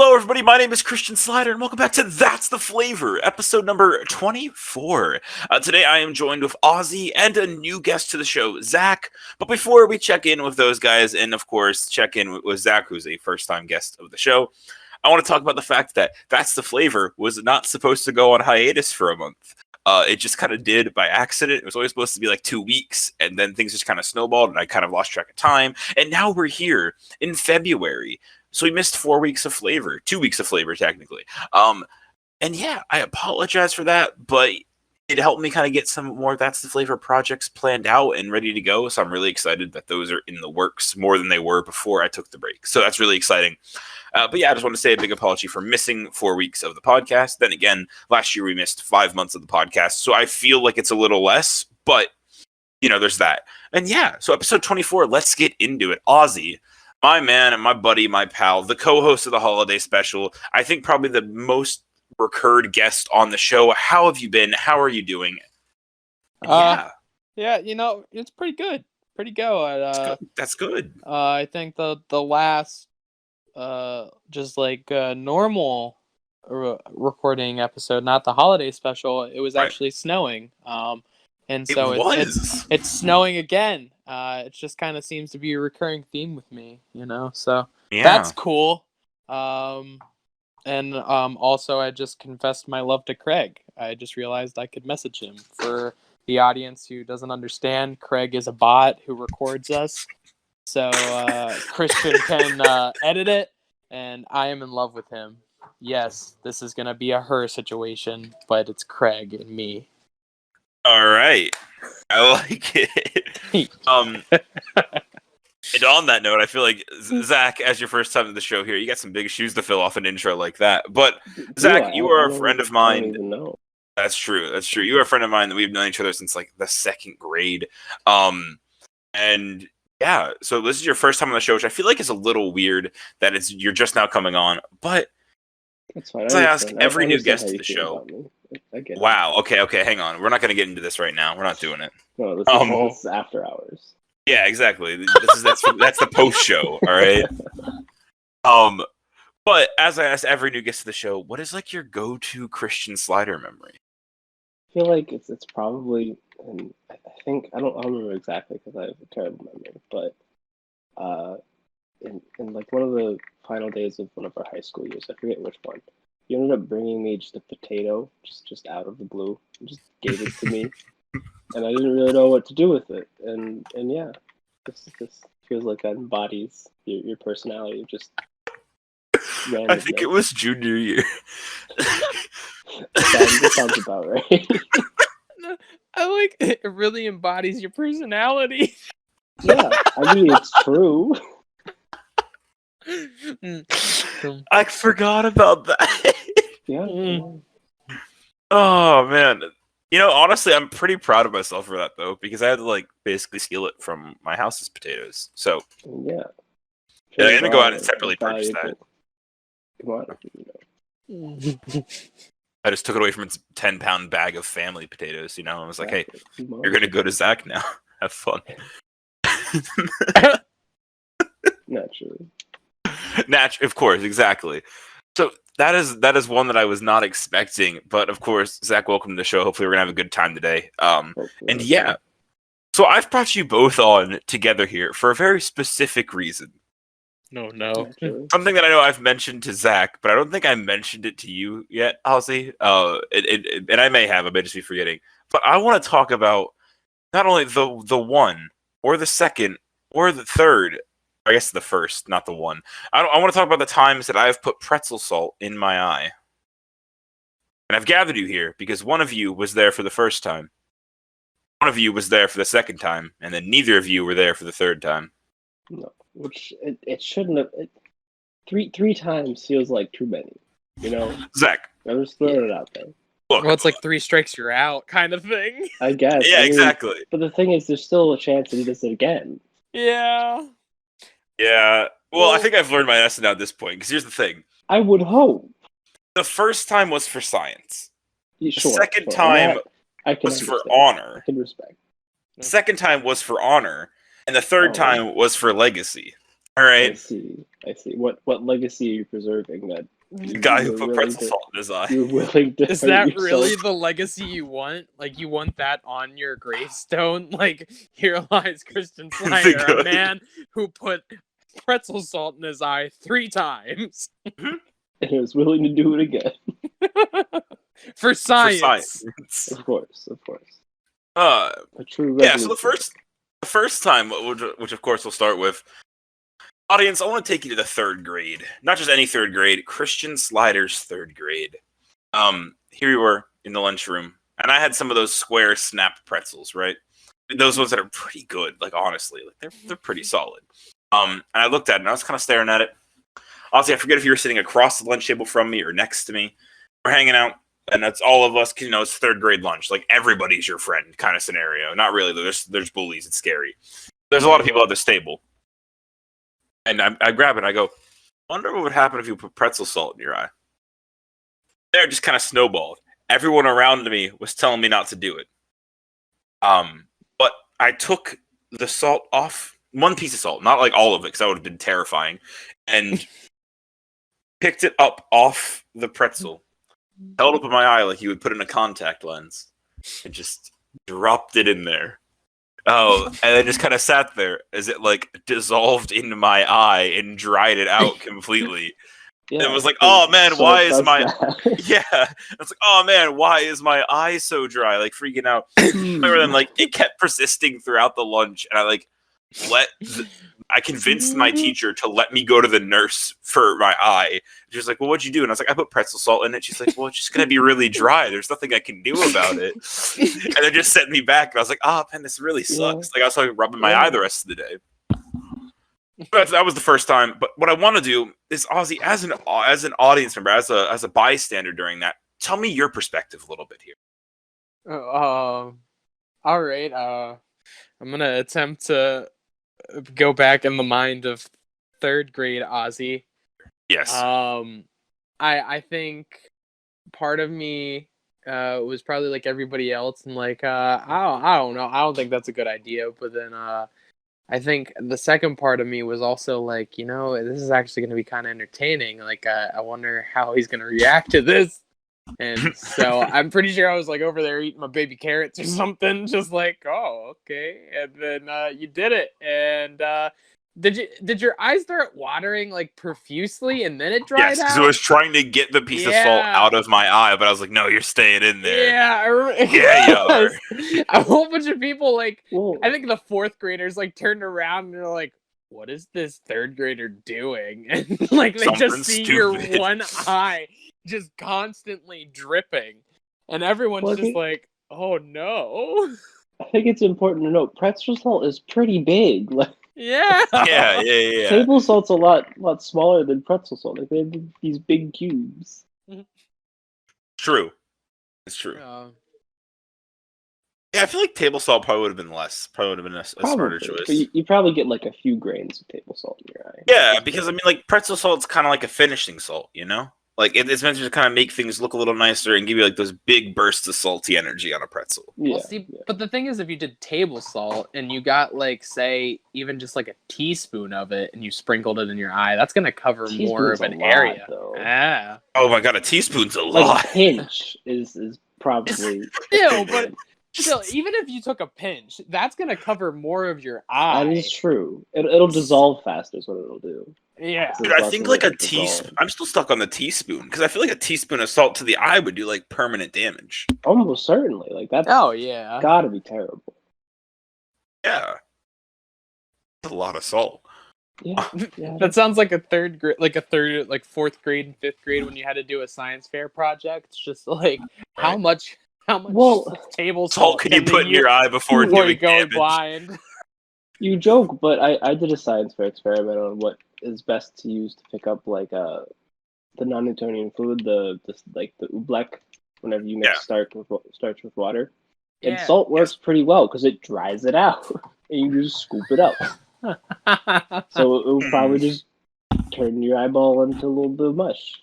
Hello, everybody. My name is Christian Slider, and welcome back to That's the Flavor, episode number 24. Today, I am joined with Ozzy and a new guest to the show, Zach. But before we check in with those guys, and of course, check in with Zach, who's a first-time guest of the show, I want to talk about the fact that That's the Flavor was not supposed to go on hiatus for a month. It just kind of did by accident. It was always supposed to be like 2 weeks, and then things just kind of snowballed, and I kind of lost track of time. And now we're here in February. So we missed 4 weeks of flavor, 2 weeks of flavor, technically. And yeah, I apologize for that, but it helped me kind of get some more That's the Flavor projects planned out and ready to go. So I'm really excited that those are in the works more than they were before I took the break. So that's really exciting. But yeah, I just want to say a big apology for missing 4 weeks of the podcast. Then again, last year we missed 5 months of the podcast. So I feel like it's a little less, but you know, there's that. And yeah, so episode 24, let's get into it. Ozzy, my man and my buddy, my pal, the co-host of the holiday special. I think probably the most recurred guest on the show. How have you been? How are you doing? Yeah, you know, it's pretty good. Pretty good. That's good. I think the last just like normal recording episode, not the holiday special, it was actually snowing. And so it's snowing again. It just kind of seems to be a recurring theme with me, you know. So that's cool. And also I just confessed my love to Craig. I just realized I could message him. For the audience who doesn't understand, Craig is a bot who records us. So Christian can edit it, and I am in love with him. Yes, this is gonna be a her situation, but it's Craig and me. All right, I like it. And on that note, I feel like Zach, as your first time to the show here, you got some big shoes to fill off an intro like that. But Zach, you are a friend of mine. I don't even know. That's true. That's true. You are a friend of mine that we've known each other since like the second grade. And yeah, so this is your first time on the show, which I feel like is a little weird that you're just now coming on. But that's fine. I ask every new guest to the show. Wow. It. Okay. Hang on. We're not going to get into this right now. We're not doing it. No, this is after hours. Yeah, exactly. That's the post show. All right. But as I asked every new guest to the show, what is like your go-to Christian Slider memory? I feel like it's probably, and I think I don't remember exactly because I have a terrible memory, but in like one of the final days of one of our high school years, I forget which one, you ended up bringing me just a potato, just out of the blue, and just gave it to me, and I didn't really know what to do with it, and yeah, this feels like that embodies your personality, just randomness. I think it was junior year. That sounds about right. I like it really embodies your personality. Yeah, I mean, it's true. I forgot about that. Yeah. Oh, man. You know, honestly, I'm pretty proud of myself for that, though, because I had to, like, basically steal it from my house's potatoes. So, yeah. I'm going to go out and separately purchase that. Come on, you know. I just took it away from its 10-pound bag of family potatoes, you know? I was like, hey, you're going to go to Zach now. Have fun. Naturally. Of course, exactly. So that is one that I was not expecting. But, of course, Zach, welcome to the show. Hopefully we're going to have a good time today. And, yeah. So I've brought you both on together here for a very specific reason. No. Something that I know I've mentioned to Zach, but I don't think I mentioned it to you yet, Ozzy. And I may have. I may just be forgetting. But I want to talk about not only the one, or the second, or the third. I guess the first, not the one. I want to talk about the times that I've put pretzel salt in my eye. And I've gathered you here because one of you was there for the first time. One of you was there for the second time. And then neither of you were there for the third time. No. Which it shouldn't have. Three times feels like too many, you know. Zach, I'm just throwing it out there. Look, well, it's like 3 strikes, you're out, kind of thing. I guess. Yeah, exactly. But the thing is, there's still a chance to do this again. Yeah. Yeah. Well, I think I've learned my lesson now at this point. Because here's the thing. I would hope. The first time was for science. The second time was for honor. I can respect. The second time was for honor. And the third time was for legacy. All I right. see. I see. What legacy are you preserving that The guy who put pretzel salt in his eye. you're willing to Is hurt that yourself? really the legacy you want? Like, you want that on your gravestone? Like, here lies Christian Slider, a good. man who put pretzel salt in his eye 3 times. And was willing to do it again. For For science. science. Of course. Uh, A true yeah. So revolution. the first time, which of course we'll start with. Audience, I want to take you to the 3rd grade. Not just any 3rd grade, Christian Slider's 3rd grade. Here we were in the lunchroom, and I had some of those square snap pretzels, right? Those ones that are pretty good, like honestly, like they're pretty solid. And I looked at it and I was kind of staring at it. Honestly, I forget if you were sitting across the lunch table from me or next to me. We're hanging out, and that's all of us. It's 3rd grade lunch, like everybody's your friend kind of scenario. Not really. There's bullies. It's scary. There's a lot of people at this table. And I grab it and I go, wonder what would happen if you put pretzel salt in your eye. There, just kind of snowballed. Everyone around me was telling me not to do it. But I took the salt off, one piece of salt, not like all of it, because that would have been terrifying, and picked it up off the pretzel, held up in my eye like you would put in a contact lens, and just dropped it in there. Oh, and then just kind of sat there as it like dissolved into my eye and dried it out completely. Yeah, and it was like, oh man, why is my that. yeah? It's like, oh man, why is my eye so dry? Like freaking out. Remember then, like it kept persisting throughout the lunch, and I convinced my teacher to let me go to the nurse for my eye. She was like, well, what'd you do? And I was like, I put pretzel salt in it. She's like, well, it's just going to be really dry. There's nothing I can do about it. And they just sent me back. And I was like, oh, man, this really sucks. Like, I was like rubbing my eye the rest of the day. But that was the first time. But what I want to do is, Ozzy, as an audience member, as a bystander during that, tell me your perspective a little bit here. All right. I'm going to attempt to go back in the mind of 3rd grade Ozzy. Yes. I think part of me was probably like everybody else, and like I don't know. I don't think that's a good idea. But then I think the second part of me was also like, this is actually going to be kind of entertaining. Like I wonder how he's going to react to this. And so I'm pretty sure I was like over there eating my baby carrots or something, just like, oh, okay. And then you did it. And did your eyes start watering like profusely and then it dried Yes, because out? I was trying to get the piece of salt out of my eye, but I was like, no, you're staying in there. Yeah, Yeah, you are. A whole bunch of people like, Whoa. I think the 4th graders like turned around and they're like, what is this 3rd grader doing? And like they Something just see stupid. your one eye just constantly dripping, and everyone's just like, oh no. I think it's important to note pretzel salt is pretty big. Like, Yeah. Yeah. table salt's a lot smaller than pretzel salt. Like, they have these big cubes. True. It's true. Yeah, I feel like table salt probably would have been less. Probably would have been a smarter choice. But you probably get like a few grains of table salt in your eye. Yeah, because I mean, like pretzel salt's kind of like a finishing salt, Like it's meant to just kind of make things look a little nicer and give you like those big bursts of salty energy on a pretzel. Yeah, Well, see, but the thing is, if you did table salt and you got like, say, even just like a teaspoon of it and you sprinkled it in your eye, that's gonna cover more of an area. Yeah. Oh my god, a teaspoon's a like lot. a pinch is probably Still, but still, even if you took a pinch, that's gonna cover more of your eye. That is true. It'll dissolve faster is what it'll do. Yeah. Dude, I think like a teaspoon. I'm still stuck on the teaspoon because I feel like a teaspoon of salt to the eye would do like permanent damage. Almost certainly. Like that's gotta be terrible. Yeah. That's a lot of salt. Yeah. That sounds like a 3rd grade, like 4th grade and 5th grade when you had to do a science fair project. It's just like how much table salt can you put in your eye before doing damage? Blind? You joke, but I did a science fair experiment on what is best to use to pick up like the non-Newtonian fluid, the oobleck, whenever you mix starch with water. And salt works pretty well because it dries it out, and you just scoop it up. So it will probably just turn your eyeball into a little bit of mush.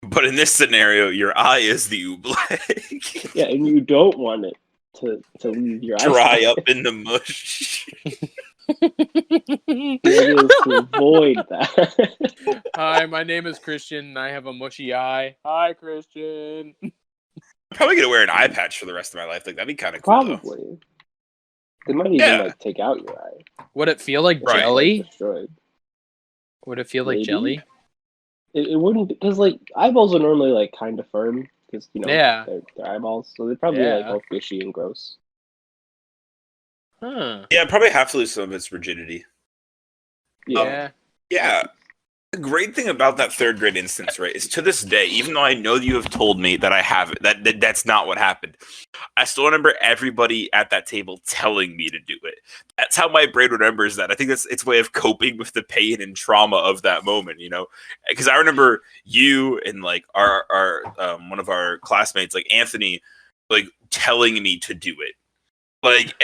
But in this scenario, your eye is the oobleck. Yeah, and you don't want it to leave your eye. Dry up in the mush. The idea is to avoid that. Hi, my name is Christian, and I have a mushy eye. Hi, Christian. I'm probably gonna wear an eye patch for the rest of my life. Like that'd be kind of cool, though. Probably. They might even Yeah. like take out your eye. Would it feel like Right. jelly? Like, destroyed. Would it feel Maybe. like jelly? It wouldn't, because like eyeballs are normally like kind of firm because Yeah. they're eyeballs, so they'd probably be like Yeah. all fishy and gross. Huh. Yeah, I'd probably have to lose some of its rigidity. Yeah. Yeah. The great thing about that third grade instance, right, is to this day, even though I know you have told me that I have that's not what happened, I still remember everybody at that table telling me to do it. That's how my brain remembers that. I think that's its way of coping with the pain and trauma of that moment, because I remember you and like our one of our classmates, like Anthony, like telling me to do it. Like,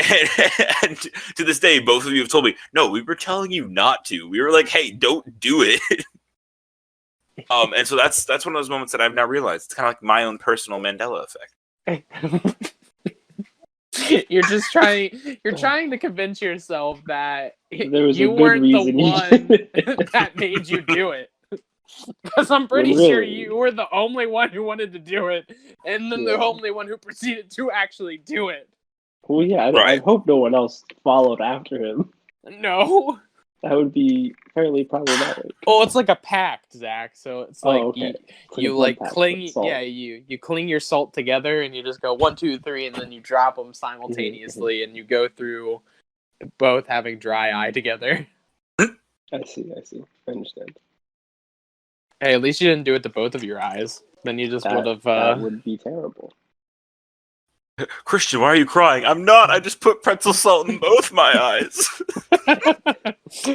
and to this day, both of you have told me, no, we were telling you not to. We were like, hey, don't do it. And so that's one of those moments that I've now realized. It's kind of like my own personal Mandela effect. You're just trying to convince yourself that There was you a good weren't the reason you one did it. that made you do it. Because I'm pretty Really? sure you were the only one who wanted to do it, and then the Yeah. only one who proceeded to actually do it. Well, yeah, I Right. hope no one else followed after him. No. That would be fairly problematic. Well, it's like a pact, Zach. So it's like okay. you blood like pact cling, with salt. yeah, you cling your salt together, and you just go 1, 2, 3, and then you drop them simultaneously, and you go through both having dry eye together. I see. I understand. Hey, at least you didn't do it to both of your eyes. Then you just would have. That would be terrible. Christian, why are you crying? I'm not. I just put pretzel salt in both my eyes.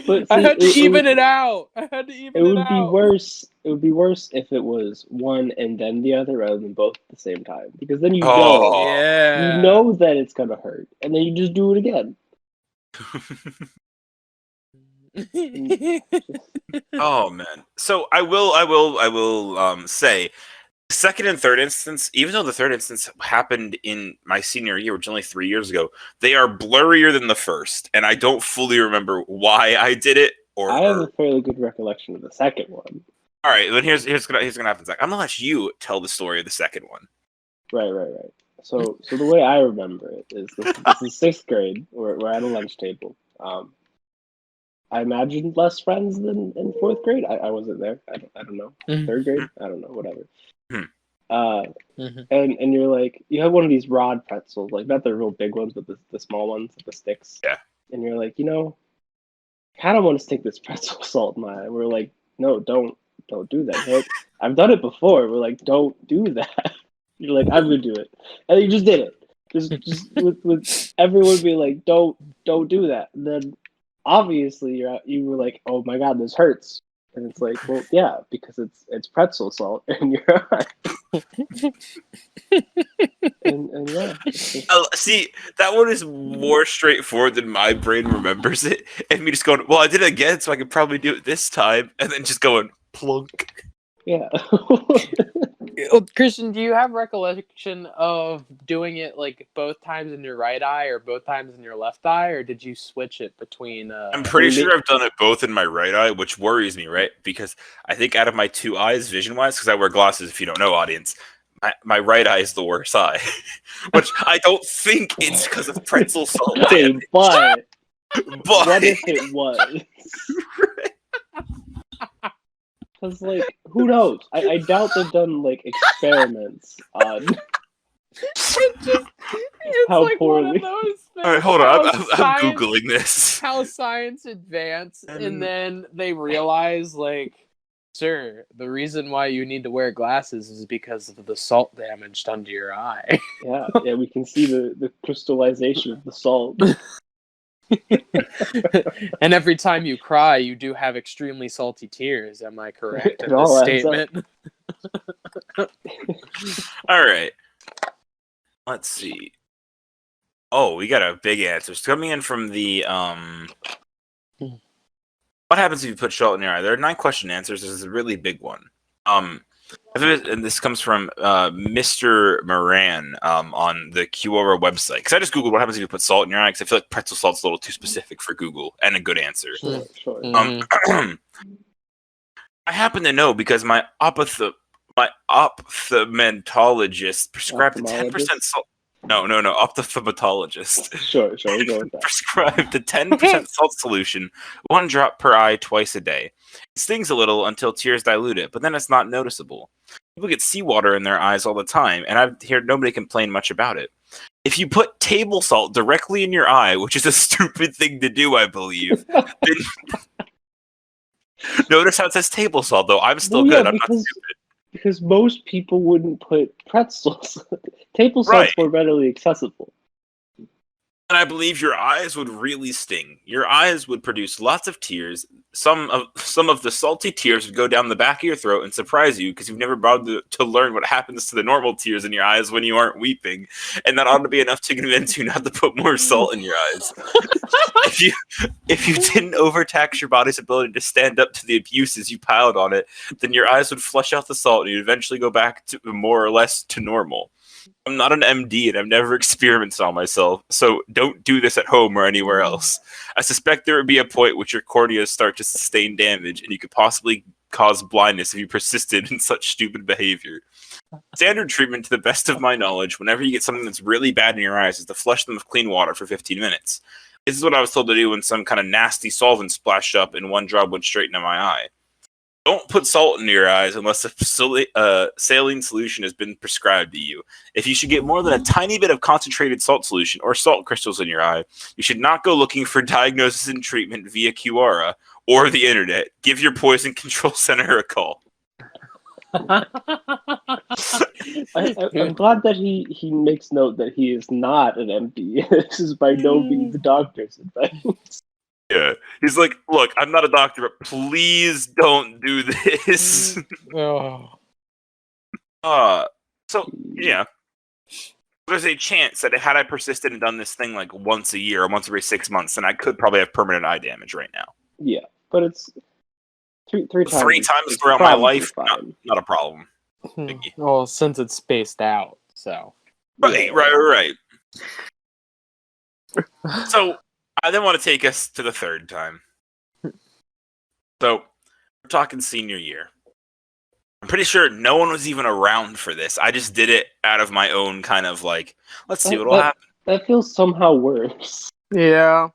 But I had to see, even it out. I had to even It it would be out. worse. It would be worse if it was one and then the other rather than both at the same time. Because then you Oh. Yeah. that it's gonna hurt, and then you just do it again. Oh man. So I will say second and third instance, even though the third instance happened in my senior year, which is only 3 years ago, they are blurrier than the first, and I don't fully remember why I did it. I have a fairly good recollection of the second one. All right, then here's gonna happen, Zach. I'm gonna let you tell the story of the second one. Right. So the way I remember it is this is sixth grade. We're at a lunch table. I imagined less friends than in fourth grade. I wasn't there. I don't know. Third grade. I don't know. Whatever. And you're like, you have one of these rod pretzels, like not the real big ones, but the small ones, the sticks. Yeah. And you're like, I kind of want to stick this pretzel salt in my eye. We're like, no, don't do that. You're like, I've done it before. We're like, don't do that. You're like, I'm gonna do it, and you just did it. Just with everyone being like, don't do that. And then obviously you were like, oh my god, this hurts. And it's like, well, yeah, because it's pretzel salt in your eye. and yeah. See, that one is more straightforward than my brain remembers it, and me just going, well, I did it again, so I could probably do it this time, and then just going plunk. Yeah. Christian, do you have recollection of doing it like both times in your right eye or both times in your left eye, or did you switch it between? I'm pretty sure I've done it both in my right eye, which worries me, right? Because I think out of my two eyes, vision-wise, because I wear glasses, if you don't know, audience, my right eye is the worst eye. Which I don't think it's because of pretzel salt. Okay, but What if it was? Because, like, who knows? I doubt they've done, like, experiments on It's how like poorly. one of those things. All right, hold on. I'm Science- Googling this. How science advanced, and then they realize, like, sir, the reason why you need to wear glasses is because of the salt damage done to your eye. Yeah, we can see the crystallization of the salt. And every time you cry, you do have extremely salty tears. Am I correct It in all this adds up. statement? All right. Let's see. Oh, we got a big answer. It's coming in from the what happens if you put salt in your eye? There are 9 question answers. This is a really big one. And this comes from Mr. Moran on the Quora website. Because I just googled what happens if you put salt in your eye. Because I feel like pretzel salt's a little too specific for Google, and a good answer. Sure. Mhm. I happen to know because my ophthalmologist prescribed a 10% salt. No, ophthalmologist. Sure, we'll go with that. Prescribed a 10% salt solution, 1 drop per eye twice a day. It stings a little until tears dilute it, but then it's not noticeable. People get seawater in their eyes all the time, and I've heard nobody complain much about it. If you put table salt directly in your eye, which is a stupid thing to do, I believe, then notice how it says table salt, though. I'm still good. I'm not stupid. Because most people wouldn't put pretzels. Table salt's more readily accessible. And I believe your eyes would really sting. Your eyes would produce lots of tears. Some of the salty tears would go down the back of your throat and surprise you because you've never bothered to learn what happens to the normal tears in your eyes when you aren't weeping. And that ought to be enough to convince you not to put more salt in your eyes. If you didn't overtax your body's ability to stand up to the abuses you piled on it, then your eyes would flush out the salt and you'd eventually go back to more or less to normal. I'm not an MD and I've never experimented on myself, so don't do this at home or anywhere else. I suspect there would be a point which your corneas start to sustain damage and you could possibly cause blindness if you persisted in such stupid behavior. Standard treatment, to the best of my knowledge, whenever you get something that's really bad in your eyes, is to flush them with clean water for 15 minutes. This is what I was told to do when some kind of nasty solvent splashed up and 1 drop went straight into my eye. Don't put salt in your eyes unless a saline solution has been prescribed to you. If you should get more than a tiny bit of concentrated salt solution or salt crystals in your eye, you should not go looking for diagnosis and treatment via Quora or the internet. Give your poison control center a call. I'm glad that he makes note that he is not an MD. This is by no means the doctor's advice. Yeah, he's like, look, I'm not a doctor, but please don't do this. So yeah, there's a chance that had I persisted and done this thing like once a year or once every 6 months, then I could probably have permanent eye damage right now. Yeah, but it's three times throughout my life, not a problem. Well, since it's spaced out, so right. So I then want to take us to the third time. So we're talking senior year. I'm pretty sure no one was even around for this. I just did it out of my own kind of like, let's see what will happen. That feels somehow worse. Yeah.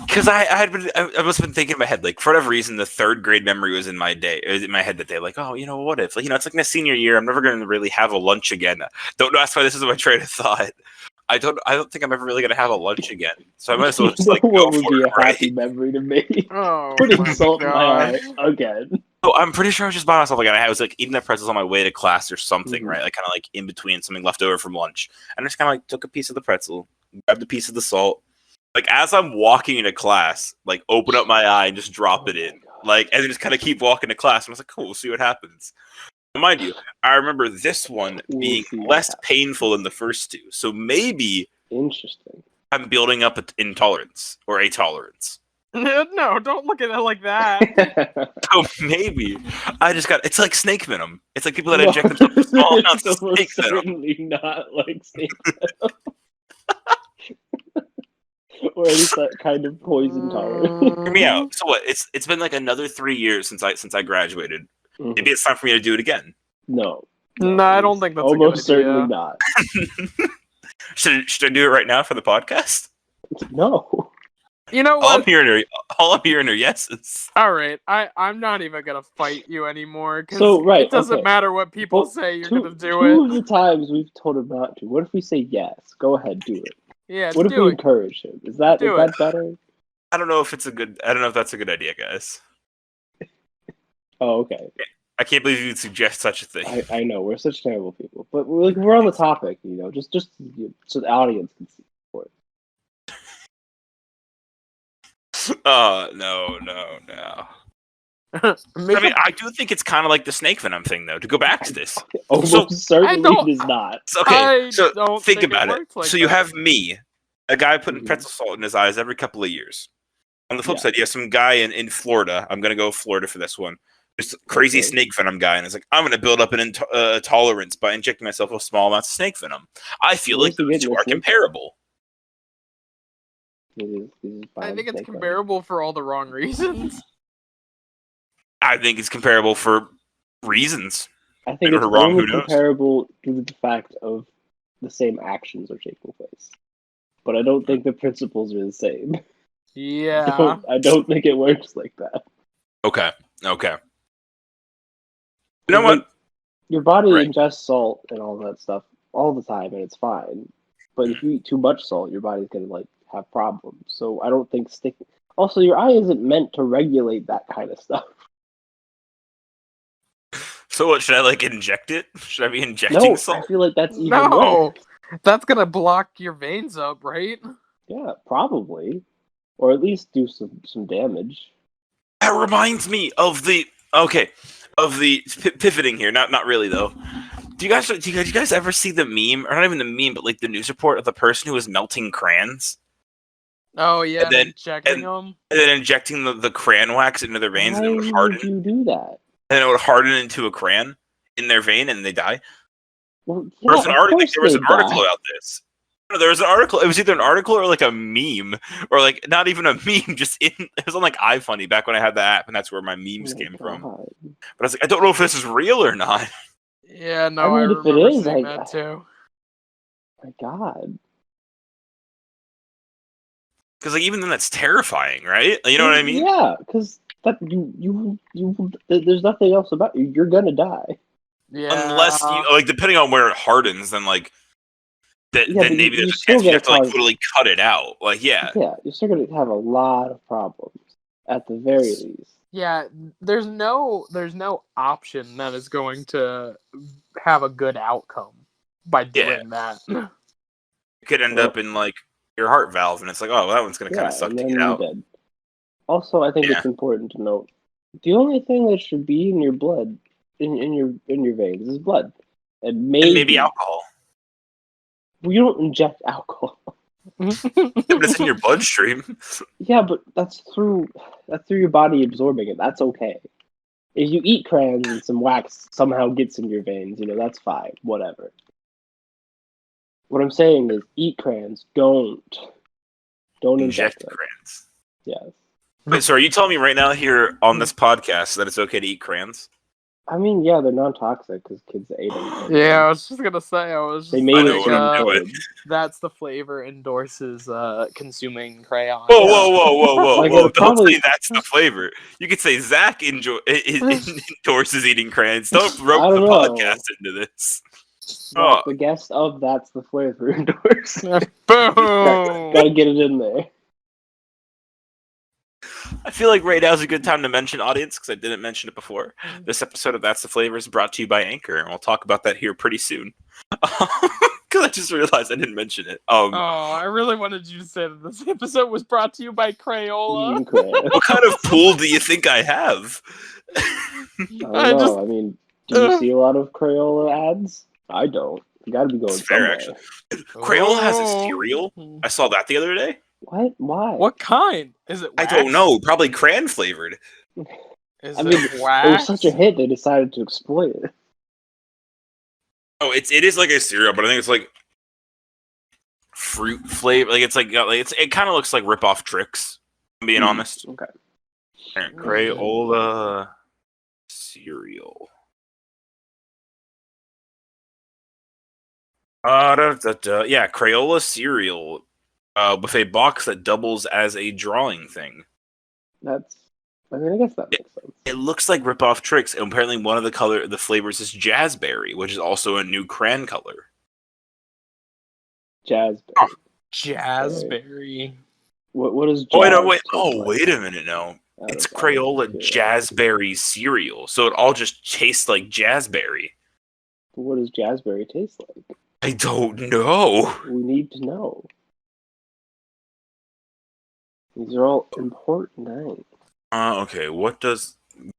Because I must have been thinking in my head, like, for whatever reason, the 3rd grade memory was in my head that day. Like, oh, what if? Like, it's like my senior year. I'm never going to really have a lunch again. Don't ask why this is my train of thought. I don't think I'm ever really going to have a lunch again. So I might as well just like what would be a happy memory to me? Oh, putting salt in my eye again. Oh, I'm pretty sure I was just by myself again. I was like eating the pretzels on my way to class or something, right? Like kind of like in between something left over from lunch. And I just kind of like took a piece of the pretzel, grabbed a piece of the salt. Like as I'm walking into class, like open up my eye and just drop it in. Like and then just kind of keep walking to class. And I was like, cool, we'll see what happens. Mind you, I remember this one being less painful than the first 2. So maybe interesting. I'm building up an intolerance or a tolerance. No, don't look at it like that. So maybe I just got. It's like snake venom. It's like people that inject themselves with small amounts of snake venom. Certainly not like snake venom. Or at least that kind of poison tolerance. Hear me out. So what? It's been like another 3 years since I graduated. Mm-hmm. Maybe it's time for me to do it again. No, I don't think that's almost a good certainly idea. not. Should I do it right now for the podcast? No. You know what? All I'm hearing are yeses. All right, I'm not even gonna fight you anymore because it doesn't matter what people say. You're gonna do it. 2 of the times we've told him not to. What if we say yes? Go ahead, do it. Yeah. What if we encourage him? Is that better? I don't know if that's a good idea, guys. Oh, okay. I can't believe you'd suggest such a thing. I know we're such terrible people, but we're on the topic, just so the audience can see. Oh no. I mean, I do think it's kind of like the snake venom thing, though. To go back to this, Certainly it is not. Okay, so think about it. So you have me, a guy putting pretzel salt in his eyes every couple of years. On the flip side, you have some guy in Florida. I'm going to go Florida for this one, just crazy Okay. snake venom guy, and it's like, I'm going to build up an tolerance by injecting myself with small amounts of snake venom. I feel Where's like he those getting two the are snake comparable. He's I buying think it's snake venom. comparable for all the wrong reasons. I think it's comparable for reasons. I think Right it's or wrong, only who knows? comparable due to the fact of the same actions are taking place. But I don't think the principles are the same. Yeah. I don't think it works like that. Okay. You know 'Cause, what? like, your body Right. ingests salt and all that stuff all the time, and it's fine. But if you eat too much salt, your body's gonna like have problems. So I don't think sticking. Also, your eye isn't meant to regulate that kind of stuff. So what, should I like inject it? Should I be injecting No, I salt? feel like that's even worse. No, that's gonna block your veins up, right? Yeah, probably, or at least do some damage. That reminds me of the pivoting here. Not really though. Do you guys ever see the meme, or not even the meme, but like the news report of the person who was melting crayons Oh yeah, and then injecting and, them. and then injecting the crayon wax into their veins, and it Why would would harden, you do that? and it would harden into a crayon in their vein, and they die. Well, There yeah, was an of article. course There was they an article die. about this. No, there was an article. It was either an article or like a meme, or like not even a meme. Just it was on like iFunny back when I had the app, and that's where my Oh memes my came from. god. But I was like, I don't know if this is real or not. Yeah, no, I I mean, if it remember is, seeing that too. my god. Because like even then, that's terrifying, right? You know what I mean? Yeah, because that there's nothing else about you. You're gonna die. Unless you Yeah. like, depending on where it hardens, then like Yeah, then but maybe you're there's a still chance you gonna have to like cause. literally cut it out. Like, yeah, Yeah, you're still gonna have a lot of problems at the very least. Yeah, there's no option that is going to have a good outcome by doing that. it could end Well, up in like your heart valve, and it's like, oh, that one's gonna kind yeah, of suck and to then get you're out. dead. Also, I think Yeah. it's important to note the only thing that should be in your blood, in your veins, is blood, and And maybe maybe alcohol. we don't inject alcohol. Yeah, but it's in your bloodstream. Yeah, but that's through your body absorbing it. That's okay. If you eat crayons and some wax somehow gets in your veins, that's fine. Whatever. What I'm saying is, eat crayons. Don't inject Inject them. crayons. Yes. Wait, so are you telling me right now here on this podcast that it's okay to eat crayons? I mean, yeah, they're non-toxic because kids ate them. Yeah, I was just gonna say, I was They just made I know it what I'm so doing. you could. that's the flavor endorses consuming crayons. Whoa, Yeah. whoa! Like, Whoa! it'll Don't probably. say that's the flavor. You could say Zach endorses eating crayons. Don't rope I the don't know. podcast into this. Zach, Oh, the guest of That's the Flavor endorse. Boom! Gotta get it in there. I feel like right now is a good time to mention, audience, because I didn't mention it before. This episode of That's the Flavor is brought to you by Anchor, and we'll talk about that here pretty soon. Because I just realized I didn't mention it. Oh, I really wanted you to say that this episode was brought to you by Crayola. Eating crayons. What kind of pool do you think I have? I don't I know. just- I mean, do you see a lot of Crayola ads? I don't. You gotta be going It's fair, somewhere. actually. Crayola has a Oh. cereal. I saw that the other day. What? Why? What kind? Is it I wax? don't know. Probably crayon flavored. Is I mean, it it wax? was such a hit they decided to exploit it. Oh, it is like a cereal, but I think it's like fruit flavor. Like it's like it kind of looks like rip off tricks. I'm being honest. Okay. Crayola cereal. Yeah, Crayola cereal with a box that doubles as a drawing thing. I mean, I guess that makes sense. It looks like rip off tricks, and apparently one of the flavors is jazzberry, which is also a new crayon color. Jazzberry. Jazzberry. What is jazz? Oh, wait! taste Oh, like? wait a minute! No, That it's is Crayola obvious. jazzberry cereal, so it all just tastes like jazzberry. What does jazzberry taste like? I don't know. We need to know. These are all important things. Okay. What does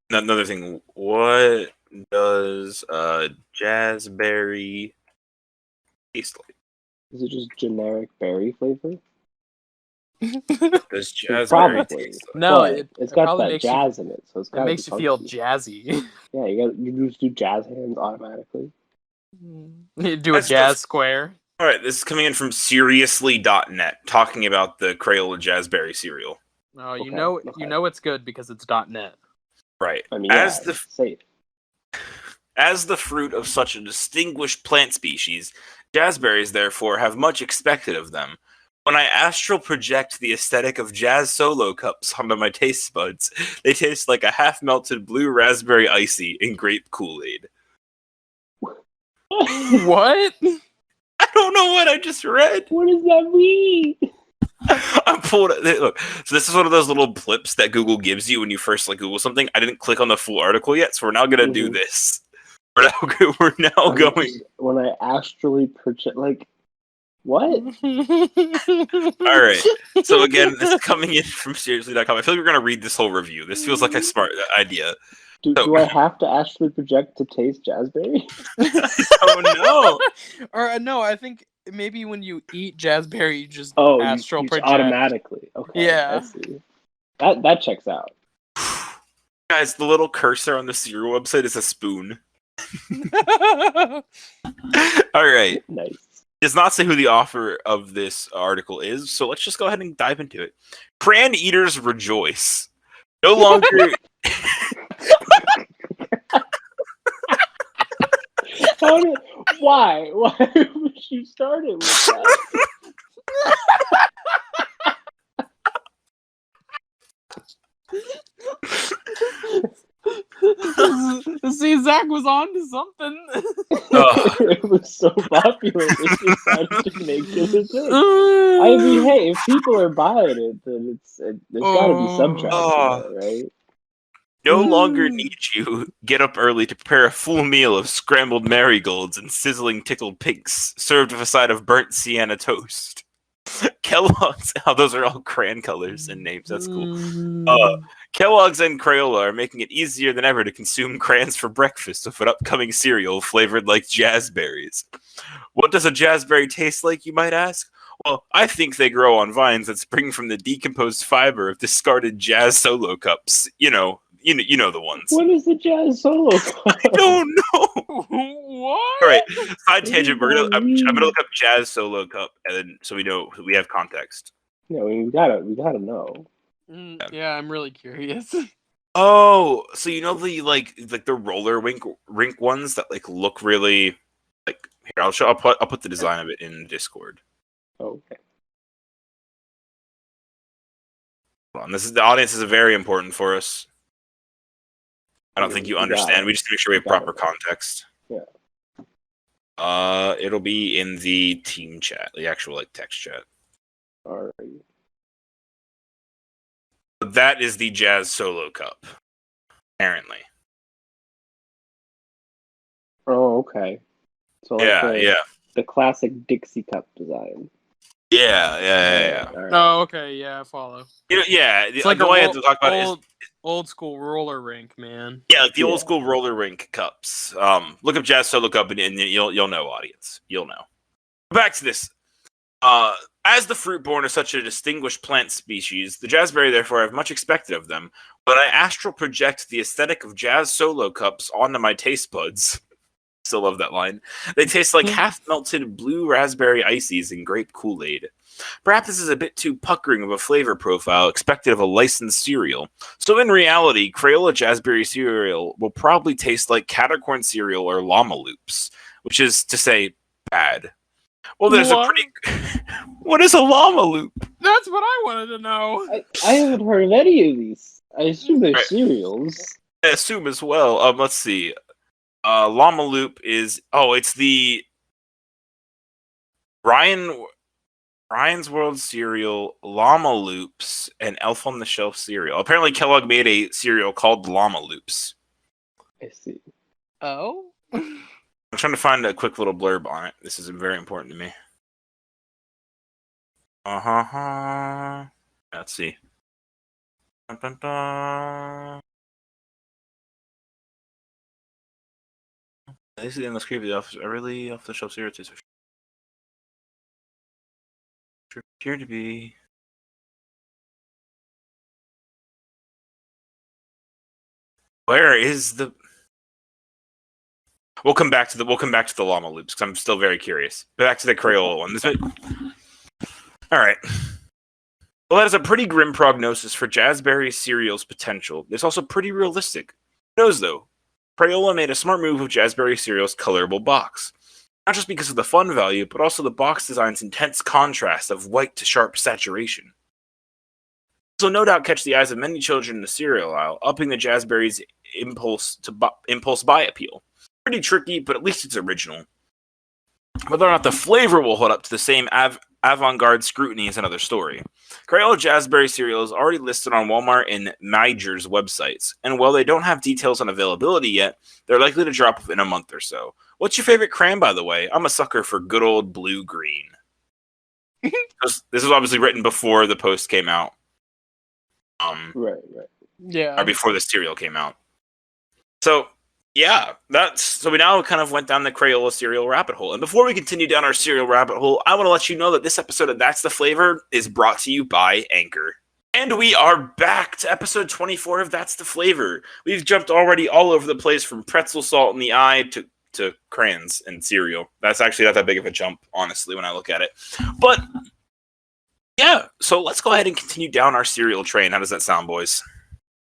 another thing? What does jazzberry taste like? Is it just generic berry flavor? Does Well, jazzberry probably. taste like? No, But it's got probably that makes jazz in it, so it's it gotta be makes you feel funky. jazzy. Yeah, you just do jazz hands automatically. You do a That's jazz square. All right, this is coming in from seriously.net, talking about the Crayola Jazzberry cereal. Oh, you Okay. know it's good because it's .net. Right. I mean, yeah, it's safe. As the fruit of such a distinguished plant species, jazzberries therefore have much expected of them. When I astral project the aesthetic of jazz solo cups onto my taste buds, they taste like a half-melted blue raspberry icy in grape Kool-Aid. What? I don't know what I just read. What does that mean? I'm pulled. Look, so this is one of those little blips that Google gives you when you first Google something. I didn't click on the full article yet, so we're now gonna do this. We're now going. When I astrally project, what? All right. So again, this is coming in from seriously.com. I feel like we're gonna read this whole review. This feels like a smart idea. Do I have to astrally project to taste jazzberry? Oh no! Or no, I think maybe when you eat jazzberry, you just Oh, astral you project. automatically. Okay, Yeah. I see. That checks out. Guys, the little cursor on the cereal website is a spoon. All right. Nice. It does not say who the author of this article is, so let's just go ahead and dive into it. Crayon eaters rejoice. No longer. Why would you start it with that? See, Zach was on to something. It was so popular they decided to make it a thing. I mean, hey, if people are buying it, then there's got to be some traction there, right? No longer need you get up early to prepare a full meal of scrambled marigolds and sizzling tickled pinks, served with a side of burnt sienna toast. Kellogg's, those are all crayon colors and names. That's cool. Kellogg's and Crayola are making it easier than ever to consume crayons for breakfast with an upcoming cereal flavored like jazzberries. What does a jazzberry taste like, you might ask? Well, I think they grow on vines that spring from the decomposed fiber of discarded jazz solo cups. You know the ones. What is the jazz solo cup? I don't know. What? All right, side tangent. I'm gonna look up jazz solo cup, and then so we have context. Yeah, we gotta know. Yeah, I'm really curious. Oh, so you know the the roller rink ones that look really here. I'll put the design of it in Discord. Okay. Hold on, the audience is very important for us. I don't think you understand. We just need to make sure we have proper context. Yeah. It'll be in the team chat, the actual text chat. All right. That is the jazz solo cup, apparently. Oh, okay. So Yeah. the classic Dixie cup design. Yeah. All right. Oh, okay, yeah, I follow. It's like the way I have to talk about old, it is old school roller rink, man. yeah, the old school roller rink cups. Look up jazz solo cup and you'll know, audience. You'll know. Back to this. As the fruit born of such a distinguished plant species, the jazzberry therefore have much expected of them. But I astral project the aesthetic of jazz solo cups onto my taste buds. Still love that line. They taste like half-melted blue raspberry ices in grape Kool-Aid. Perhaps this is a bit too puckering of a flavor profile expected of a licensed cereal. So in reality, Crayola Jazzberry cereal will probably taste like Catacorn cereal or Llama Loops, which is to say, bad. Well, there's a pretty... What is a llama loop? That's what I wanted to know. I haven't heard of any of these. I assume they're cereals. I assume as well. Let's see. Llama loop is... Oh, it's the... Ryan's World cereal, Llama Loops, and Elf on the Shelf cereal. Apparently, Kellogg made a cereal called Llama Loops. I see. Oh? I'm trying to find a quick little blurb on it. This is very important to me. Let's see. Dun, dun, dun. This is in the script. A really off the shelf cereal appear to be Where is the? We'll come back to the llama loops because I'm still very curious. Back to the Crayola one. All right. Well, that is a pretty grim prognosis for Jazzberry cereal's potential. It's also pretty realistic. Who knows though? Crayola made a smart move with Jazzberry cereal's colorable box. Not just because of the fun value, but also the box design's intense contrast of white to sharp saturation. This will no doubt catch the eyes of many children in the cereal aisle, upping the Jazzberry's impulse buy appeal. Pretty tricky, but at least it's original. Whether or not the flavor will hold up to the same avant-garde scrutiny is another story. Crayola Jazzberry cereal is already listed on Walmart and Meijer's websites, and while they don't have details on availability yet, they're likely to drop within a month or so. What's your favorite crayon, by the way? I'm a sucker for good old blue-green. This is obviously written before the post came out. Right. Yeah. Or before the cereal came out. So, yeah, so we now kind of went down the Crayola cereal rabbit hole. And before we continue down our cereal rabbit hole, I want to let you know that this episode of That's the Flavor is brought to you by Anchor. And we are back to episode 24 of That's the Flavor. We've jumped already all over the place from pretzel salt in the eye to crayons and cereal. That's actually not that big of a jump, honestly, when I look at it. But, yeah, so let's go ahead and continue down our cereal train. How does that sound, boys?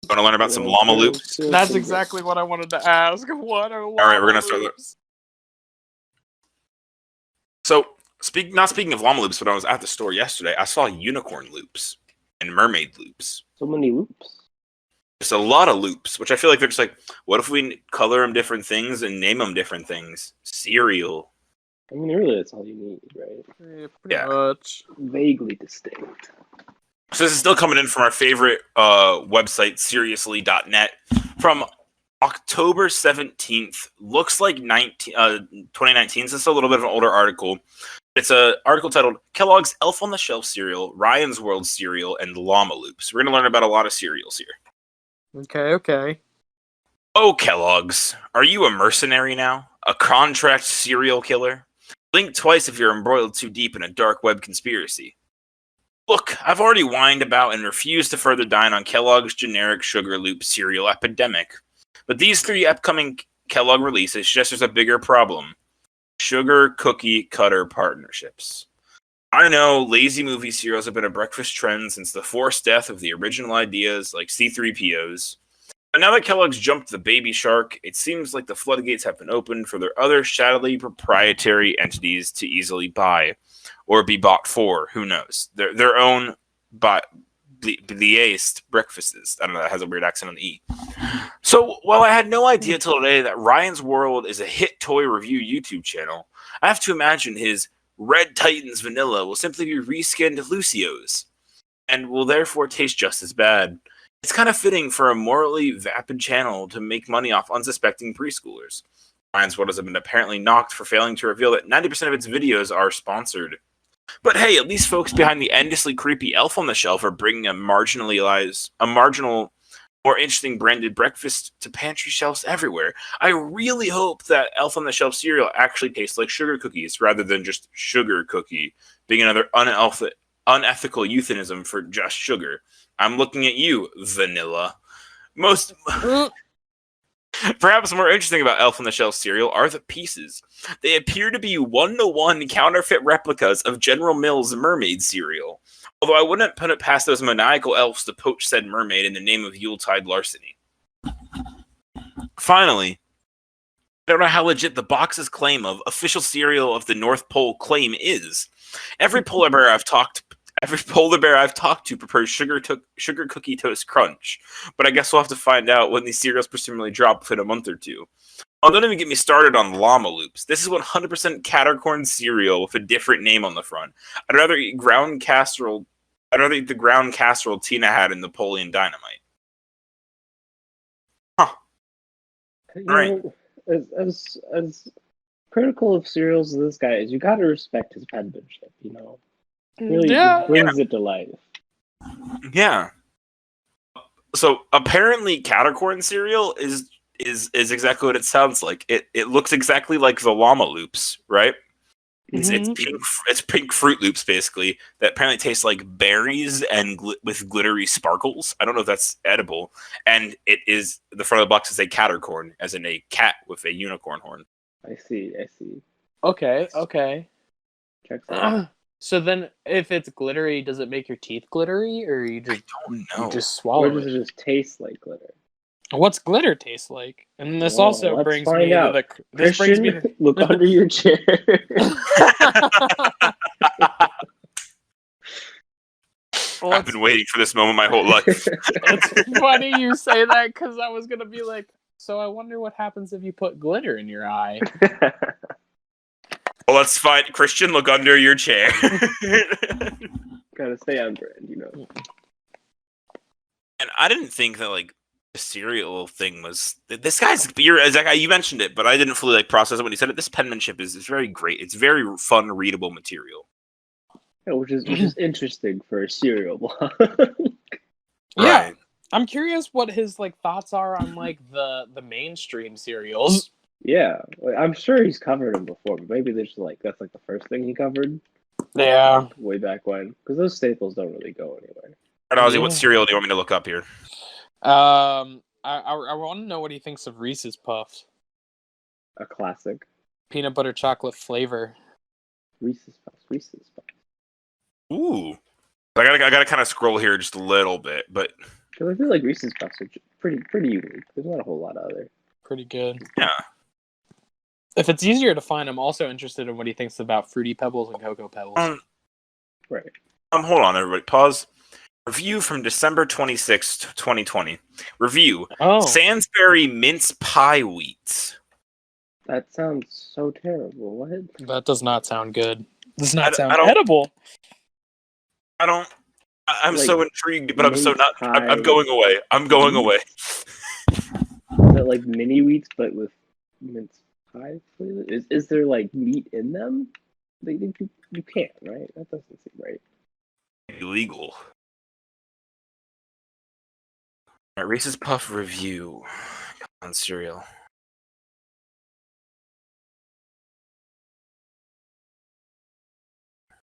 Want to learn about some llama loops? That's exactly what I wanted to ask. What are llama All right, we're going to start loops? So, not speaking of llama loops, but I was at the store yesterday, I saw unicorn loops and mermaid loops. So many loops. Just a lot of loops, which I feel like they're just like, what if we color them different things and name them different things? Cereal. I mean, really, that's all you need, right? Yeah, pretty much. Vaguely distinct. So this is still coming in from our favorite website, seriously.net, from October 17th. Looks like 2019, so it's a little bit of an older article. It's an article titled Kellogg's Elf on the Shelf cereal, Ryan's World cereal, and llama loops. We're going to learn about a lot of cereals here. Okay. Oh, Kellogg's, are you a mercenary now? A contract serial killer? Blink twice if you're embroiled too deep in a dark web conspiracy. Look, I've already whined about and refused to further dine on Kellogg's generic sugar loop cereal epidemic. But these 3 upcoming Kellogg releases suggest there's a bigger problem. Sugar cookie cutter partnerships. I know lazy movie cereals have been a breakfast trend since the forced death of the original ideas like C-3POs. But now that Kellogg's jumped the baby shark, it seems like the floodgates have been opened for their other shadowy proprietary entities to easily buy. Or be bought for, who knows? Their own biased breakfasts. I don't know, that has a weird accent on the E. So, while I had no idea till today that Ryan's World is a hit toy review YouTube channel, I have to imagine his Red Titans vanilla will simply be reskinned Lucio's, and will therefore taste just as bad. It's kind of fitting for a morally vapid channel to make money off unsuspecting preschoolers. Ryan's World has been apparently knocked for failing to reveal that 90% of its videos are sponsored. But hey, at least folks behind the endlessly creepy Elf on the Shelf are bringing a marginal, more interesting branded breakfast to pantry shelves everywhere. I really hope that Elf on the Shelf cereal actually tastes like sugar cookies rather than just sugar cookie, being another unethical euphemism for just sugar. I'm looking at you, vanilla. Perhaps more interesting about Elf on the Shelf cereal are the pieces. They appear to be one-to-one counterfeit replicas of General Mills' mermaid cereal. Although I wouldn't put it past those maniacal elves to poach said mermaid in the name of Yuletide larceny. Finally, I don't know how legit the box's claim of official cereal of the North Pole claim is. Every polar bear I've talked to prefers sugar cookie toast crunch, but I guess we'll have to find out when these cereals presumably drop within a month or two. Oh, don't even get me started on llama loops. This is 100% Catercorn cereal with a different name on the front. I'd rather eat the ground casserole Tina had in Napoleon Dynamite. Huh. Right. As critical of cereals as this guy is, you gotta respect his penmanship, Really brings it to life. Yeah. So apparently Catercorn cereal is exactly what it sounds like. It looks exactly like the llama loops, right? It's pink Fruit Loops basically that apparently taste like berries and with glittery sparkles. I don't know if that's edible. And it is the front of the box is a cattercorn, as in a cat with a unicorn horn. I see. Okay. Checks out. So then, if it's glittery, does it make your teeth glittery, or you just don't know. you just Or swallow does it? it just taste like glitter? What's glitter taste like? And this Well, also let's brings find me out. to the. This brings me Christian, look under your chair. I've been waiting for this moment my whole life. It's funny you say that because I was gonna be like, so I wonder what happens if you put glitter in your eye. Well, let's find Christian. Look under your chair. Gotta stay on brand, you know. And I didn't think that like the cereal thing was this guy's. You mentioned it, but I didn't fully like process it when he said it. This penmanship is very great. It's very fun, readable material. Yeah, which is interesting for a cereal blog. Yeah, Right. I'm curious what his like thoughts are on like the mainstream cereals. Yeah, like, I'm sure he's covered them before, but maybe there's like that's like the first thing he covered Yeah. way back when, because those staples don't really go anywhere. All right, Ozzy, Yeah. what cereal do you want me to look up here? I want to know what he thinks of Reese's Puffs, A classic. peanut butter chocolate flavor. Reese's Puffs. Ooh, I gotta kind of scroll here just a little bit, but Because I feel like Reese's Puffs are pretty unique. There's not a whole lot of other. Pretty good. yeah. If it's easier to find, I'm also interested in what he thinks about Fruity Pebbles and Cocoa Pebbles. Right. Hold on, everybody. Pause. Review from December 26th, 2020. Review. Oh. Sainsbury mince pie wheats. That sounds so terrible. What? That does not sound good. Does not I sound don't- edible. I'm Like, so intrigued, but I'm so mince not. I'm going away. I'm going away. Is it like mini wheats but with mince pie flavor? Is there like meat in them? You can't, right? That doesn't seem right. Illegal. All right, Reese's Puff review on cereal.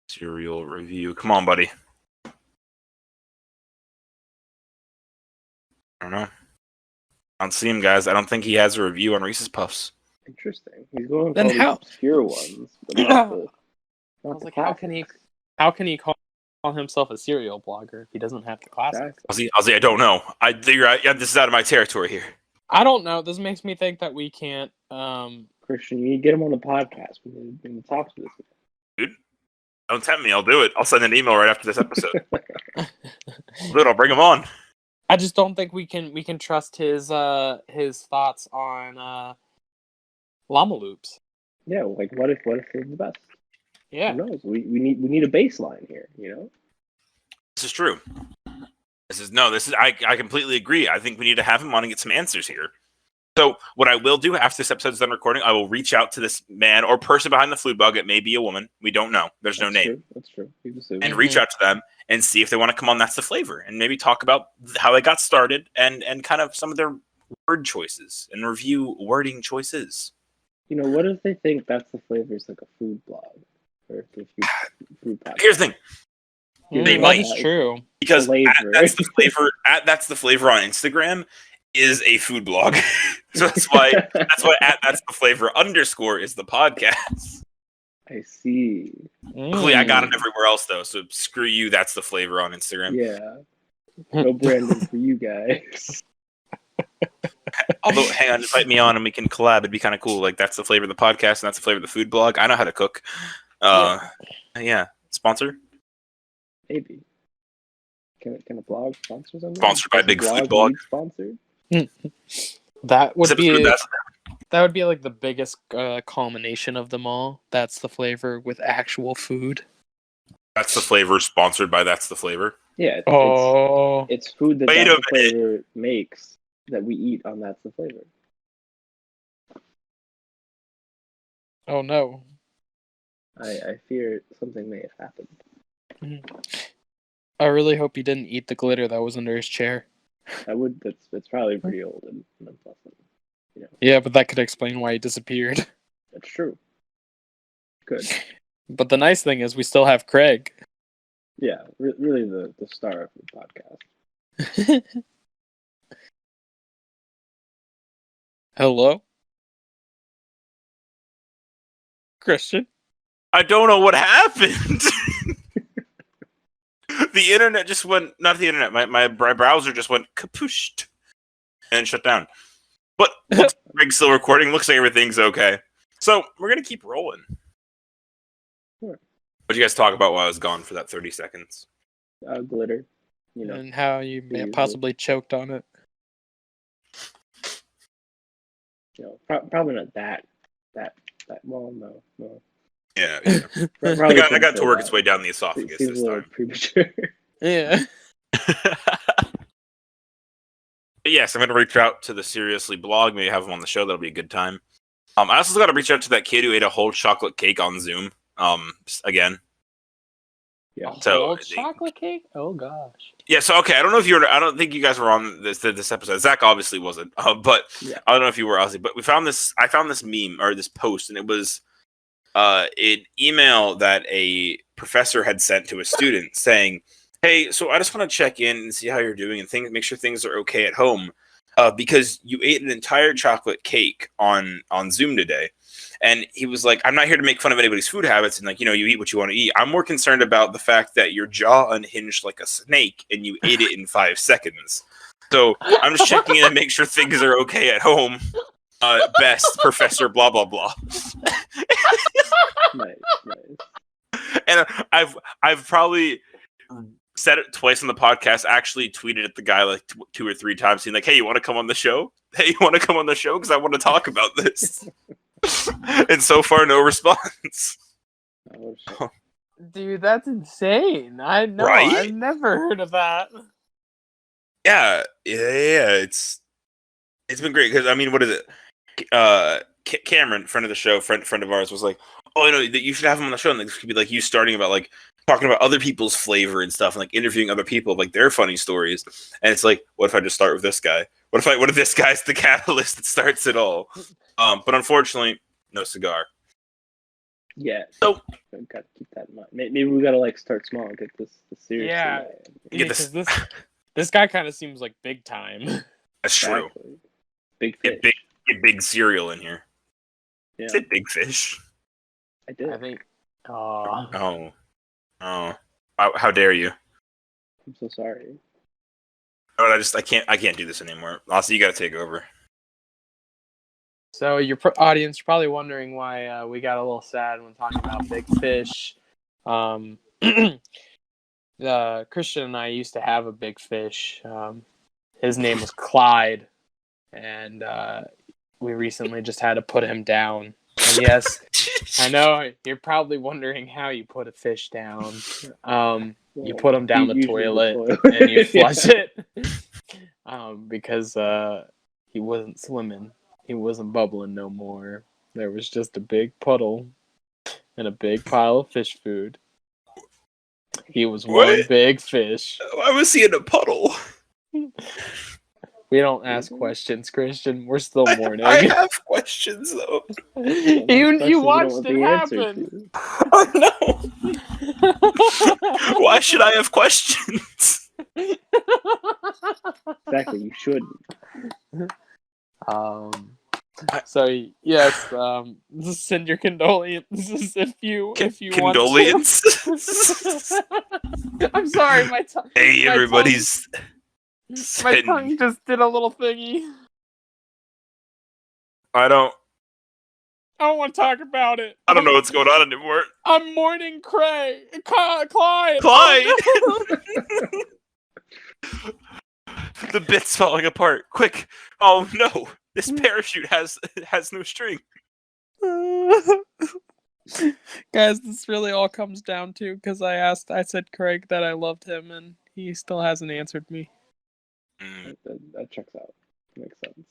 Cereal review. Come on, buddy. I don't know. I don't see him, guys. I don't think he has a review on Reese's Puffs. Interesting. He's going for Then all these how- obscure ones, but I not was the like, how can he call himself a cereal blogger if he doesn't have the classics? Exactly. Ozzy, I don't know. This is out of my territory here. I don't know. This makes me think that we can't. Christian, you need to get him on the podcast. We need to talk to this Dude, don't tempt me. I'll do it. I'll send an email right after this episode. Dude, I'll bring him on. I just don't think we can trust his thoughts on llama loops. Yeah, like what if they're the best? Yeah. Who knows? We need a baseline here, you know? This is true. I completely agree. I think we need to have him on and get some answers here. So what I will do after this episode is done recording, I will reach out to this man or person behind the food bug. It may be a woman. We don't know. There's no name. That's true. Mm-hmm. And reach out to them and see if they want to come on That's the Flavor and maybe talk about how they got started and kind of some of their word choices and review wording choices. You know, what if they think That's the Flavor is like a food blog or a food podcast? Here's the thing. They might. That is true. Because Flavor. That's the flavor on Instagram is a food blog. So that's why That's the Flavor _ is the podcast. I see. Luckily, I got it everywhere else though. So screw you. That's the Flavor on Instagram. Yeah. No branding for you guys. Although, hang on, invite me on and we can collab. It'd be kind of cool. Like That's the Flavor of the podcast and That's the Flavor of the food blog. I know how to cook. Yeah. Sponsor. Maybe. Can a blog sponsor something? Sponsored by Big Food Blog. Sponsored? That would be That's like the biggest culmination of them all. That's the Flavor with actual food. the Flavor. Sponsored by That's the Flavor. Yeah. It's food that Wait That's a the Flavor makes that we eat on That's the Flavor. Oh no. I fear something may have happened. I really hope he didn't eat the glitter that was under his chair. That's probably pretty old and unpleasant. Yeah, but that could explain why he disappeared. That's true. Good. But the nice thing is we still have Craig. Yeah, really the star of the podcast. Hello? Christian? I don't know what happened. The internet just went, not the internet, my browser just went kapooshed and shut down. But looks like Greg's still recording. Looks like everything's okay. So we're going to keep rolling. Sure. What'd you guys talk about while I was gone for that 30 seconds? Glitter, you know. And how you may have usual. possibly choked on it. You know, probably not that. Well, no. Yeah. Probably I got shouldn't to say work that. its way down the It esophagus seems this a little time. premature. Yeah. But yes, I'm going to reach out to the Seriously blog. Maybe have them on the show. That'll be a good time. I also got to reach out to that kid who ate a whole chocolate cake on Zoom. Again. Yeah. So Whole chocolate cake? Oh gosh. yeah. So okay, I don't know if you were. I don't think you guys were on this episode. Zach obviously wasn't. But Yeah. I don't know if you were, Ozzy. But we found this. I found this meme or this post, and it was an email that a professor had sent to a student saying, "Hey, so I just want to check in and see how you're doing and make sure things are okay at home, because you ate an entire chocolate cake on Zoom today." And he was like, "I'm not here to make fun of anybody's food habits, and you eat what you want to eat. I'm more concerned about the fact that your jaw unhinged like a snake and you ate it in 5 seconds. So I'm just checking in and make sure things are okay at home. Best Professor blah blah blah." Nice. And I've probably said it twice on the podcast. Actually, tweeted at the guy like 2 or 3 times, saying like, "Hey, you want to come on the show? Hey, you want to come on the show? Because I want to talk about this." And so far, no response. Oh, shit. Dude, that's insane. I know. Right? I've never heard of that. Yeah. It's been great because I mean, what is it? Cameron, friend of the show, friend of ours, was like, "Oh, I know that you should have him on the show." And this could be like you starting about like talking about other people's flavor and stuff, and like interviewing other people, like their funny stories. And it's like, what if I just start with this guy? What if this guy's the catalyst that starts it all? But unfortunately, no cigar. Yeah. So Gotta keep that in mind. Maybe we gotta like start small and get this serious. Yeah. Get Because this guy kind of seems like big time. that's true. Exactly. Big fish. Get big cereal in here. Yeah, Say big fish. I did. I think. Oh. Oh. How dare you? I'm so sorry. Oh, I can't do this anymore. Ozzy, you got to take over. So your audience is probably wondering why we got a little sad when talking about big fish. Christian and I used to have a big fish. His name was Clyde, and we recently just had to put him down. And yes, I know you're probably wondering how you put a fish down. You put him down the toilet and you flush it. Because he wasn't swimming. He wasn't bubbling no more. There was just a big puddle and a big pile of fish food. He was one big fish. Why was he in a puddle? We don't ask questions, Christian. We're still mourning. I have questions though. You watched it happen. Oh no! Why should I have questions? Exactly, you should. So yes, send your condolences if you want to. I'm sorry, my tongue. Hey, everybody's. My tongue just did a little thingy. I don't want to talk about it. I don't know what's going on anymore. I'm mourning Clyde. The bit's falling apart. Quick! Oh no! This parachute has no string. Guys, this really all comes down to because I said Craig that I loved him, and he still hasn't answered me. That checks out. Makes sense.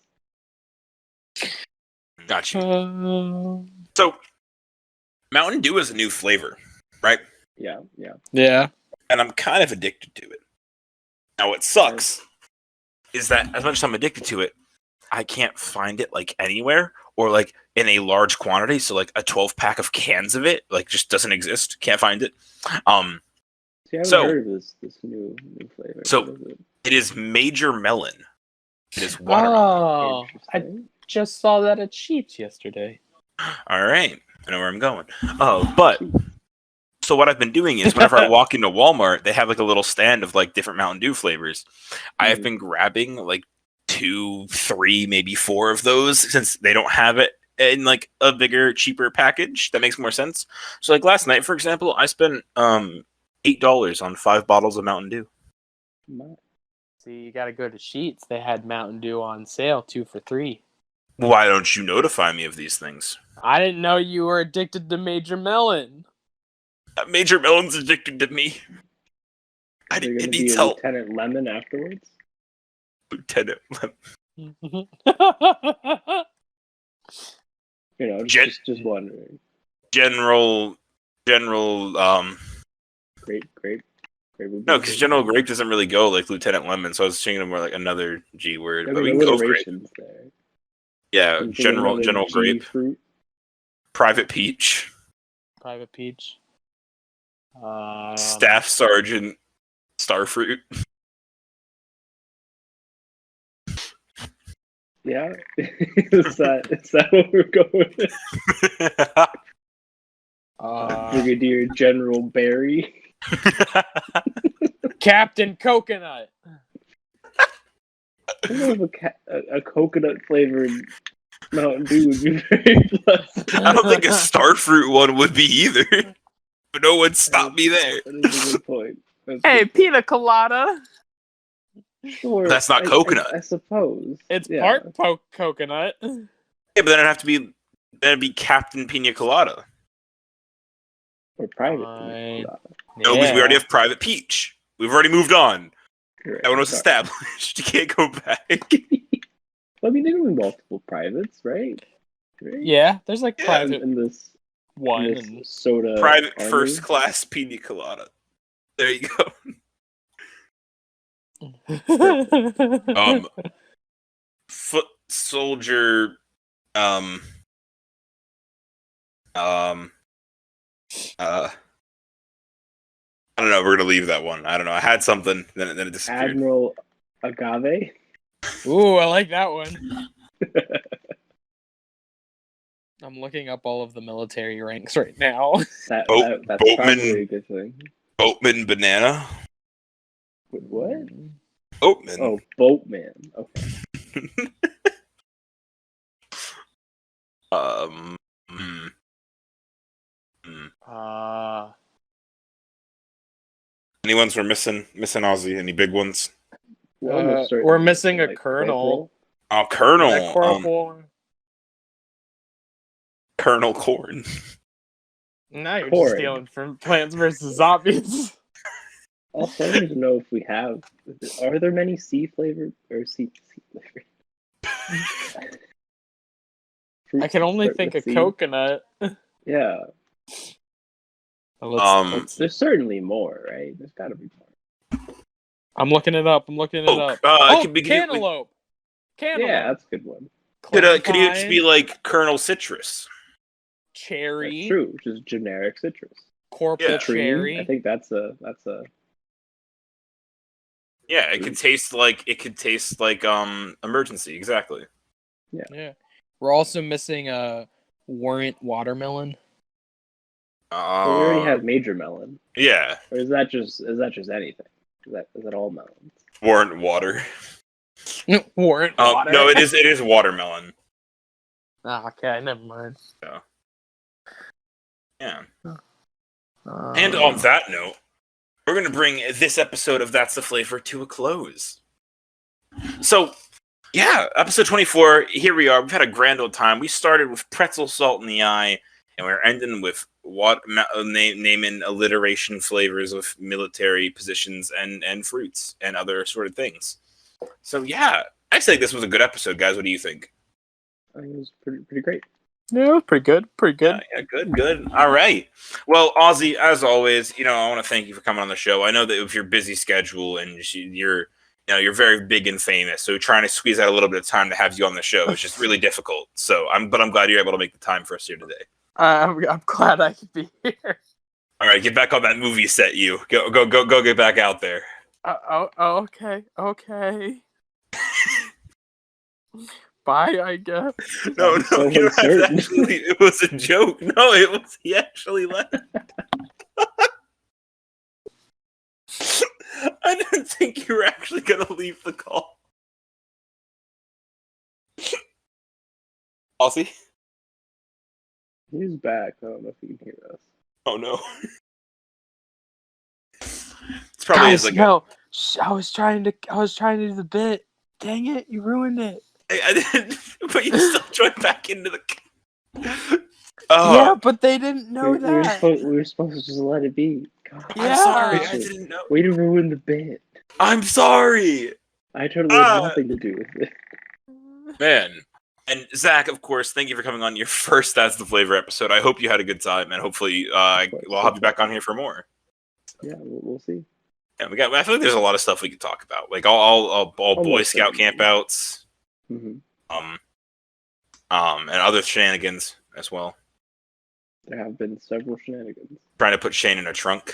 Got you. So, Mountain Dew is a new flavor, right? Yeah. And I'm kind of addicted to it. Now, what sucks is that as much as I'm addicted to it, I can't find it like anywhere, or like in a large quantity. So like a 12-pack of cans of it, like just doesn't exist. Can't find it. See, I haven't So heard of this new flavor. So- What is it? it is Major Melon. It is watermelon. Oh, I Interesting. just saw that at Sheets yesterday. All right, I know where I'm going. But so what I've been doing is whenever I walk into Walmart, they have like a little stand of like different Mountain Dew flavors. I have been grabbing like 2, 3, maybe 4 of those since they don't have it in like a bigger, cheaper package. That makes more sense. So like last night, for example, I spent $8 on 5 bottles of Mountain Dew. See, you gotta go to Sheets. They had Mountain Dew on sale, 2 for $3. Why don't you notify me of these things? I didn't know you were addicted to Major Melon. Major Melon's addicted to me. It needs help. Lieutenant Lemon afterwards. Lieutenant Lemon. You know, just wondering. General, Grape. no, because General Grape doesn't really go like Lieutenant Lemon, so I was thinking of more like another G word. I But mean, we can go for it. alliterations there. Yeah, Something General another G Grape, fruit. Private Peach, Private Peach. Staff Sergeant, Starfruit. Yeah, is that what we're going with? Brigadier General Barry. Captain Coconut. I don't know if a coconut flavored Mountain Dew would be very pleasant. I don't think a Starfruit one would be either. But no one stopped me there. That is a good point. Hey, pina colada. Sure, That's not coconut. I suppose It's yeah. part coconut. Yeah, but then it'd be Captain Pina Colada. Or private. Fine. No, because we already have Private Peach. We've already moved on. Correct. That one was established. You can't go back. I mean, there were multiple privates, right? Yeah, there's like Yeah, private In this one. in And this soda. Private army. First Class Pina Colada. There you go. Foot Soldier. I don't know. We're gonna leave that one. I don't know. I had something, then it disappeared. Admiral Agave. Ooh, I like that one. I'm looking up all of the military ranks right now. That's Boatman. probably a good thing. Boatman Banana. Wait, what? Boatman. Oh, Boatman. Okay. Hmm. Any ones we're missing, Ozzy? Any big ones? We're missing a colonel. Oh, Colonel. Yeah, Corporal. Colonel Corn. Now you're Corn. just stealing from Plants vs. Zombies. Also, I don't even know if we have. Are there many sea flavored or sea flavored? I can only think of coconut. Yeah. Let's There's certainly more, right? There's got to be more. I'm looking it up. It could be cantaloupe. Cantaloupe. Yeah, that's a good one. Could he just be like Colonel Citrus? Cherry. That's true, which is generic citrus. Corporal Yeah. cherry. I think that's a. Yeah, it could taste like emergency, exactly. Yeah. We're also missing a warrant watermelon. We already have Major Melon. Yeah. Or is that just anything? Is that all melons? Warrant water. Warrant water. No, it is watermelon. Oh, okay, never mind. Yeah. And on that note, we're going to bring this episode of That's the Flavor to a close. So, yeah, episode 24, here we are. We've had a grand old time. We started with Pretzel Salt in the Eye, and we're ending with naming alliteration flavors of military positions and fruits and other sort of things. So, yeah, I think this was a good episode, guys. What do you think? I think it was pretty great. Yeah, pretty good. Yeah, good. All right. Well, Ozzy, as always, I want to thank you for coming on the show. I know that with your busy schedule and you're you're very big and famous, so trying to squeeze out a little bit of time to have you on the show is just really difficult. So I'm glad you're able to make the time for us here today. I'm glad I could be here. All right, get back on that movie set. You go get back out there. Okay. Bye, I guess. No, so you don't have to uncertain. actually. It was a joke. No, it was. He actually left. I didn't think you were actually gonna leave the call. Ozzy? He's back. I don't know if you can hear us. Oh no. It's probably Guys, like no. I was trying to do the bit. Dang it, you ruined it. I didn't, but you still joined back into the. Yeah, but they didn't know we were that. supposed to just let it be. God, I'm sorry. Yeah. I didn't know. way to ruin the bit. I'm sorry, I totally had nothing to do with it. man. And Zach, of course, thank you for coming on your first That's the Flavor episode. I hope you had a good time, and hopefully, we'll have you back on here for more. Yeah, we'll see. Yeah, I feel like there's a lot of stuff we could talk about, like all Boy Scout campouts, Mm-hmm. and other shenanigans as well. There have been several shenanigans. Trying to put Shane in a trunk.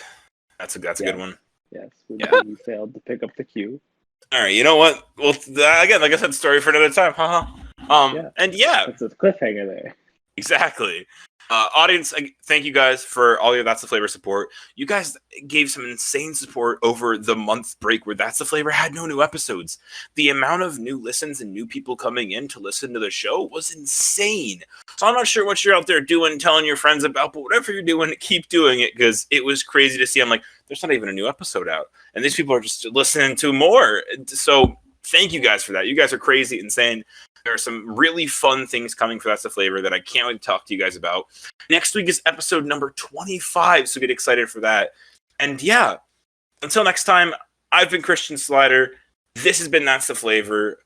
That's a good one. Yes, Yeah. we failed to pick up the cue. All right, you know what? Well, again, like I said, story for another time. And That's a cliffhanger there. exactly. Audience, thank you guys for all your That's the Flavor support. You guys gave some insane support over the month break where That's the Flavor had no new episodes. The amount of new listens and new people coming in to listen to the show was insane. So I'm not sure what you're out there doing, telling your friends about, but whatever you're doing, keep doing it, because it was crazy to see. I'm like, there's not even a new episode out, and these people are just listening to more. So thank you guys for that. You guys are crazy, insane. There are some really fun things coming for That's the Flavor that I can't wait to talk to you guys about. Next week is episode number 25, so get excited for that. And yeah, until next time, I've been Christian Slider. This has been That's the Flavor.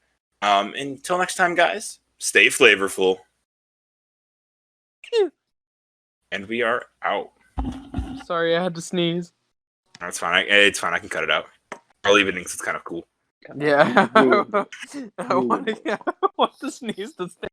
Until next time, guys, stay flavorful. And we are out. Sorry, I had to sneeze. That's fine. It's fine. I can cut it out. I'll leave it in because it's kind of cool. Yeah. Ruined it. I want to sneeze to stay.